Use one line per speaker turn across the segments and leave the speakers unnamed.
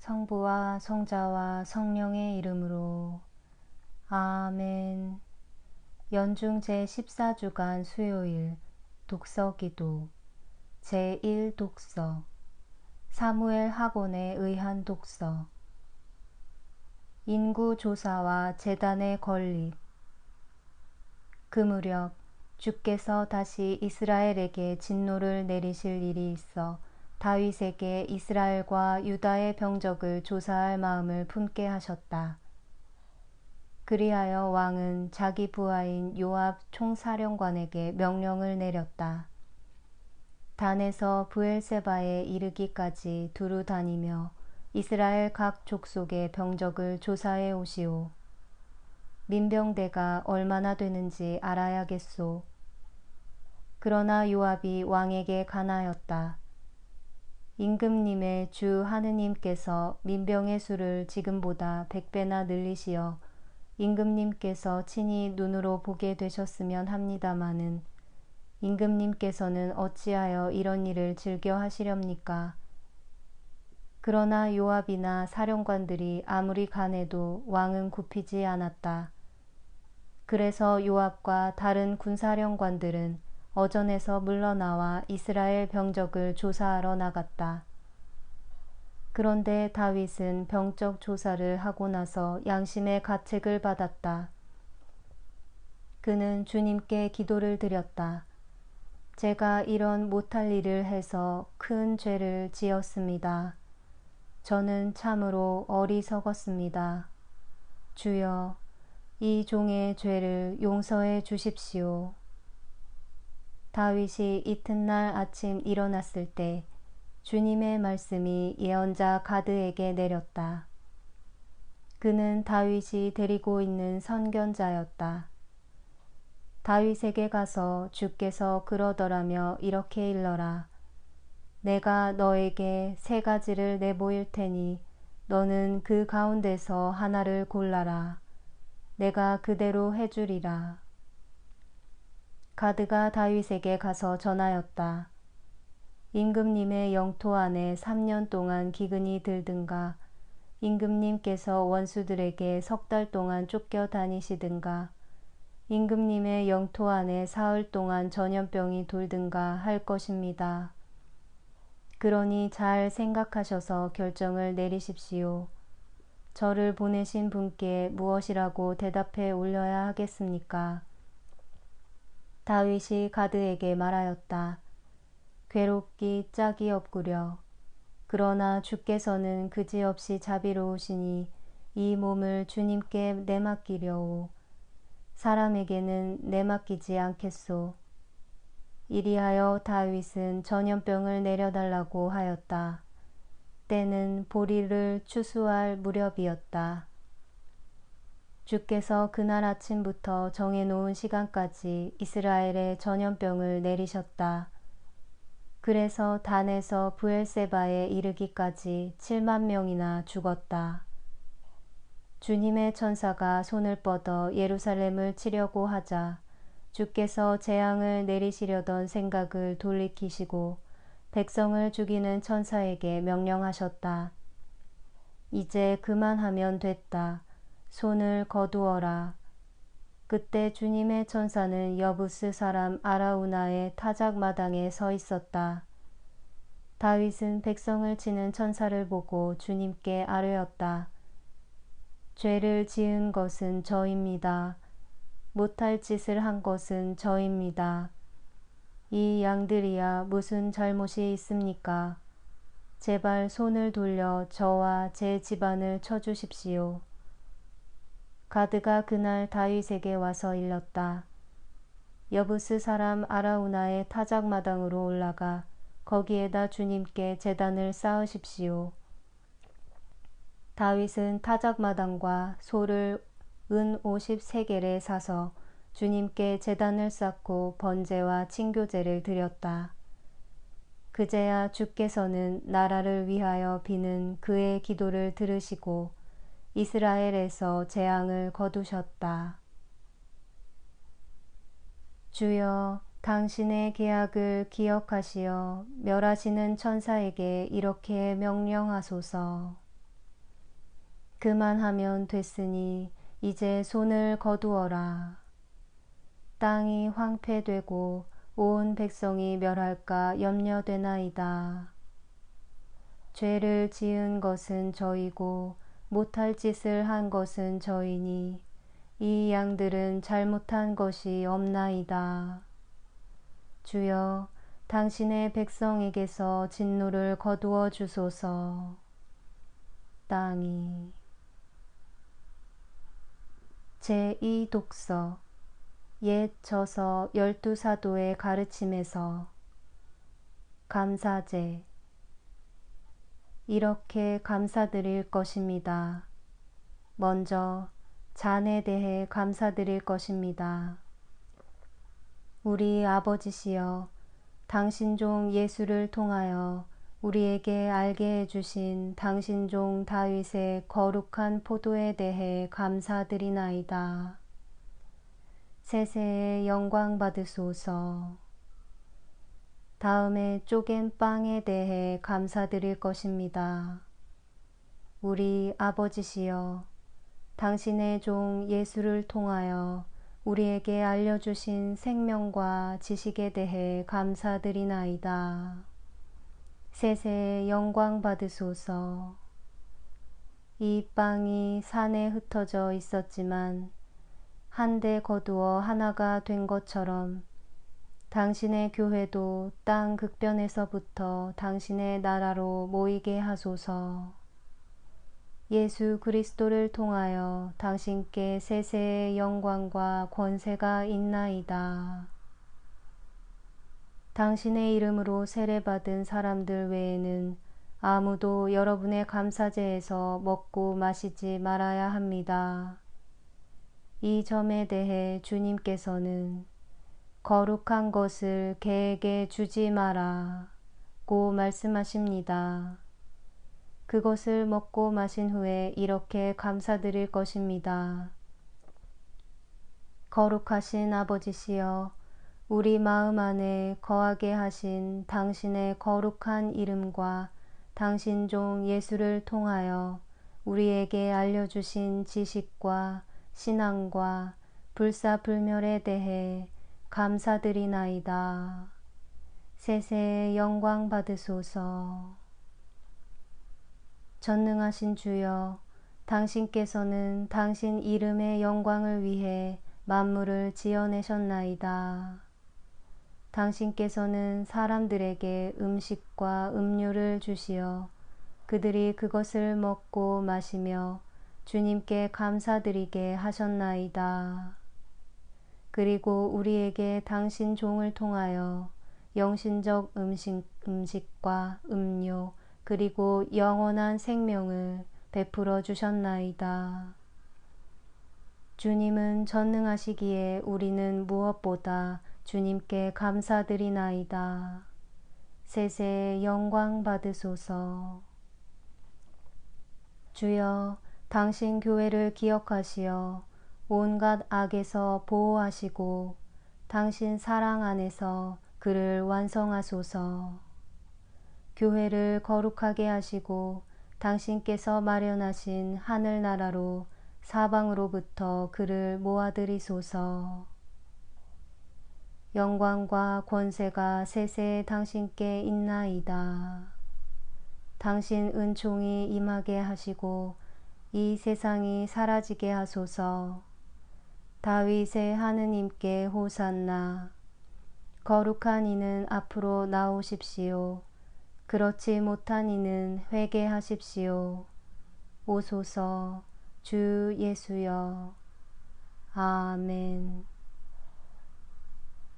성부와 성자와 성령의 이름으로 아멘. 연중 제14주간 수요일 독서기도 제1독서 사무엘 학원에 의한 독서 인구조사와 제단의 건립. 그 무렵 주께서 다시 이스라엘에게 진노를 내리실 일이 있어 다윗에게 이스라엘과 유다의 병적을 조사할 마음을 품게 하셨다. 그리하여 왕은 자기 부하인 요압 총사령관에게 명령을 내렸다. 단에서 브엘세바에 이르기까지 두루 다니며 이스라엘 각 족속의 병적을 조사해 오시오. 민병대가 얼마나 되는지 알아야겠소. 그러나 요압이 왕에게 간하였다. 임금님의 주 하느님께서 민병의 수를 지금보다 100배나 늘리시어 임금님께서 친히 눈으로 보게 되셨으면 합니다마는 임금님께서는 어찌하여 이런 일을 즐겨 하시렵니까? 그러나 요압이나 사령관들이 아무리 간해도 왕은 굽히지 않았다. 그래서 요압과 다른 군사령관들은 어전에서 물러나와 이스라엘 병적을 조사하러 나갔다. 그런데 다윗은 병적 조사를 하고 나서 양심의 가책을 받았다. 그는 주님께 기도를 드렸다. 제가 이런 못할 일을 해서 큰 죄를 지었습니다. 저는 참으로 어리석었습니다. 주여, 이 종의 죄를 용서해 주십시오. 다윗이 이튿날 아침 일어났을 때 주님의 말씀이 예언자 가드에게 내렸다. 그는 다윗이 데리고 있는 선견자였다. 다윗에게 가서 주께서 그러더라며 이렇게 일러라. 내가 너에게 3가지를 내보일 테니 너는 그 가운데서 하나를 골라라. 내가 그대로 해주리라. 가드가 다윗에게 가서 전하였다. 임금님의 영토 안에 3년 동안 기근이 들든가 임금님께서 원수들에게 3달 동안 쫓겨 다니시든가 임금님의 영토 안에 사흘 동안 전염병이 돌든가 할 것입니다. 그러니 잘 생각하셔서 결정을 내리십시오. 저를 보내신 분께 무엇이라고 대답해 올려야 하겠습니까? 다윗이 가드에게 말하였다. 괴롭기 짝이 없구려. 그러나 주께서는 그지없이 자비로우시니 이 몸을 주님께 내맡기려오. 사람에게는 내맡기지 않겠소. 이리하여 다윗은 전염병을 내려달라고 하였다. 때는 보리를 추수할 무렵이었다. 주께서 그날 아침부터 정해놓은 시간까지 이스라엘에 전염병을 내리셨다. 그래서 단에서 브엘세바에 이르기까지 7만 명이나 죽었다. 주님의 천사가 손을 뻗어 예루살렘을 치려고 하자 주께서 재앙을 내리시려던 생각을 돌이키시고 백성을 죽이는 천사에게 명령하셨다. 이제 그만하면 됐다. 손을 거두어라. 그때 주님의 천사는 여부스 사람 아라우나의 타작마당에 서 있었다. 다윗은 백성을 치는 천사를 보고 주님께 아뢰었다. 죄를 지은 것은 저입니다. 못할 짓을 한 것은 저입니다. 이 양들이야 무슨 잘못이 있습니까? 제발 손을 돌려 저와 제 집안을 쳐주십시오. 가드가 그날 다윗에게 와서 일렀다. 여부스 사람 아라우나의 타작마당으로 올라가 거기에다 주님께 제단을 쌓으십시오. 다윗은 타작마당과 소를 은 53개를 사서 주님께 제단을 쌓고 번제와 친교제를 드렸다. 그제야 주께서는 나라를 위하여 비는 그의 기도를 들으시고 이스라엘에서 재앙을 거두셨다. 주여, 당신의 계약을 기억하시어 멸하시는 천사에게 이렇게 명령하소서. 그만하면 됐으니 이제 손을 거두어라. 땅이 황폐되고 온 백성이 멸할까 염려되나이다. 죄를 지은 것은 저이고 못할 짓을 한 것은 저이니 이 양들은 잘못한 것이 없나이다. 주여, 당신의 백성에게서 진노를 거두어 주소서. 땅이 제2독서 옛 저서 12사도의 가르침에서 감사제 이렇게 감사드릴 것입니다. 먼저 잔에 대해 감사드릴 것입니다. 우리 아버지시여, 당신 종 예수를 통하여 우리에게 알게 해주신 당신 종 다윗의 거룩한 포도에 대해 감사드리나이다. 세세의 영광 받으소서. 다음에 쪼갠 빵에 대해 감사드릴 것입니다. 우리 아버지시여, 당신의 종 예수를 통하여 우리에게 알려주신 생명과 지식에 대해 감사드리나이다. 세세의 영광 받으소서. 이 빵이 산에 흩어져 있었지만 한데 거두어 하나가 된 것처럼 당신의 교회도 땅 극변에서부터 당신의 나라로 모이게 하소서. 예수 그리스도를 통하여 당신께 세세의 영광과 권세가 있나이다. 당신의 이름으로 세례받은 사람들 외에는 아무도 여러분의 감사제에서 먹고 마시지 말아야 합니다. 이 점에 대해 주님께서는 거룩한 것을 개에게 주지 마라고 말씀하십니다. 그것을 먹고 마신 후에 이렇게 감사드릴 것입니다. 거룩하신 아버지시여, 우리 마음 안에 거하게 하신 당신의 거룩한 이름과 당신 종 예수를 통하여 우리에게 알려주신 지식과 신앙과 불사불멸에 대해 감사드리나이다. 세세의 영광 받으소서. 전능하신 주여, 당신께서는 당신 이름의 영광을 위해 만물을 지어내셨나이다. 당신께서는 사람들에게 음식과 음료를 주시어 그들이 그것을 먹고 마시며 주님께 감사드리게 하셨나이다. 그리고 우리에게 당신 종을 통하여 영신적 음식과 음료 그리고 영원한 생명을 베풀어 주셨나이다. 주님은 전능하시기에 우리는 무엇보다 주님께 감사드리나이다. 세세의 영광 받으소서. 주여, 당신 교회를 기억하시어 온갖 악에서 보호하시고 당신 사랑 안에서 그를 완성하소서. 교회를 거룩하게 하시고 당신께서 마련하신 하늘나라로 사방으로부터 그를 모아들이소서. 영광과 권세가 세세 당신께 있나이다. 당신 은총이 임하게 하시고 이 세상이 사라지게 하소서. 다윗의 하느님께 호산나. 거룩한 이는 앞으로 나오십시오. 그렇지 못한 이는 회개하십시오. 오소서 주 예수여. 아멘.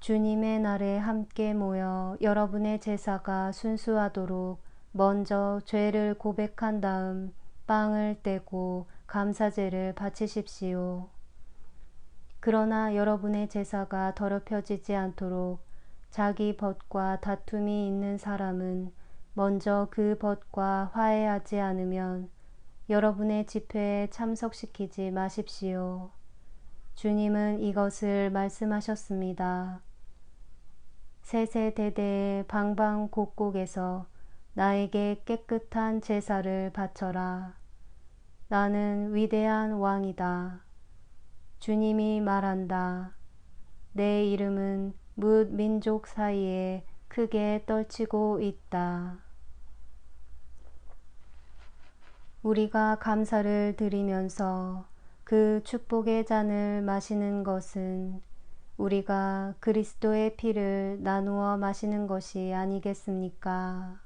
주님의 날에 함께 모여 여러분의 제사가 순수하도록 먼저 죄를 고백한 다음 빵을 떼고 감사제를 바치십시오. 그러나 여러분의 제사가 더럽혀지지 않도록 자기 벗과 다툼이 있는 사람은 먼저 그 벗과 화해하지 않으면 여러분의 집회에 참석시키지 마십시오. 주님은 이것을 말씀하셨습니다. 세세대대의 방방곡곡에서 나에게 깨끗한 제사를 바쳐라. 나는 위대한 왕이다. 주님이 말한다. 내 이름은 뭇 민족 사이에 크게 떨치고 있다. 우리가 감사를 드리면서 그 축복의 잔을 마시는 것은 우리가 그리스도의 피를 나누어 마시는 것이 아니겠습니까?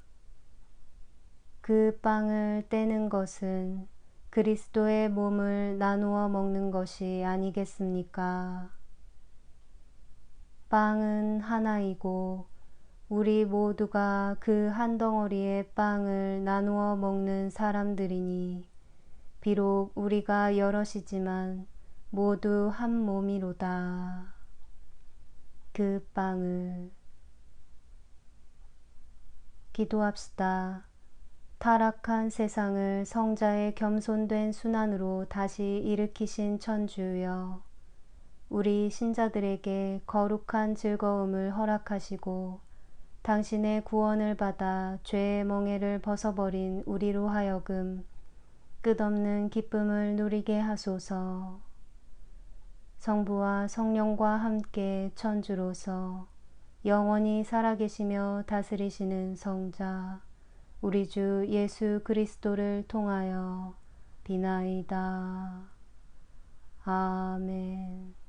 그 빵을 떼는 것은 그리스도의 몸을 나누어 먹는 것이 아니겠습니까? 빵은 하나이고 우리 모두가 그 한 덩어리의 빵을 나누어 먹는 사람들이니 비록 우리가 여럿이지만 모두 한 몸이로다. 그 빵을 기도합시다. 타락한 세상을 성자의 겸손된 순환으로 다시 일으키신 천주여, 우리 신자들에게 거룩한 즐거움을 허락하시고 당신의 구원을 받아 죄의 멍에를 벗어버린 우리로 하여금 끝없는 기쁨을 누리게 하소서. 성부와 성령과 함께 천주로서 영원히 살아계시며 다스리시는 성자 우리 주 예수 그리스도를 통하여 비나이다. 아멘.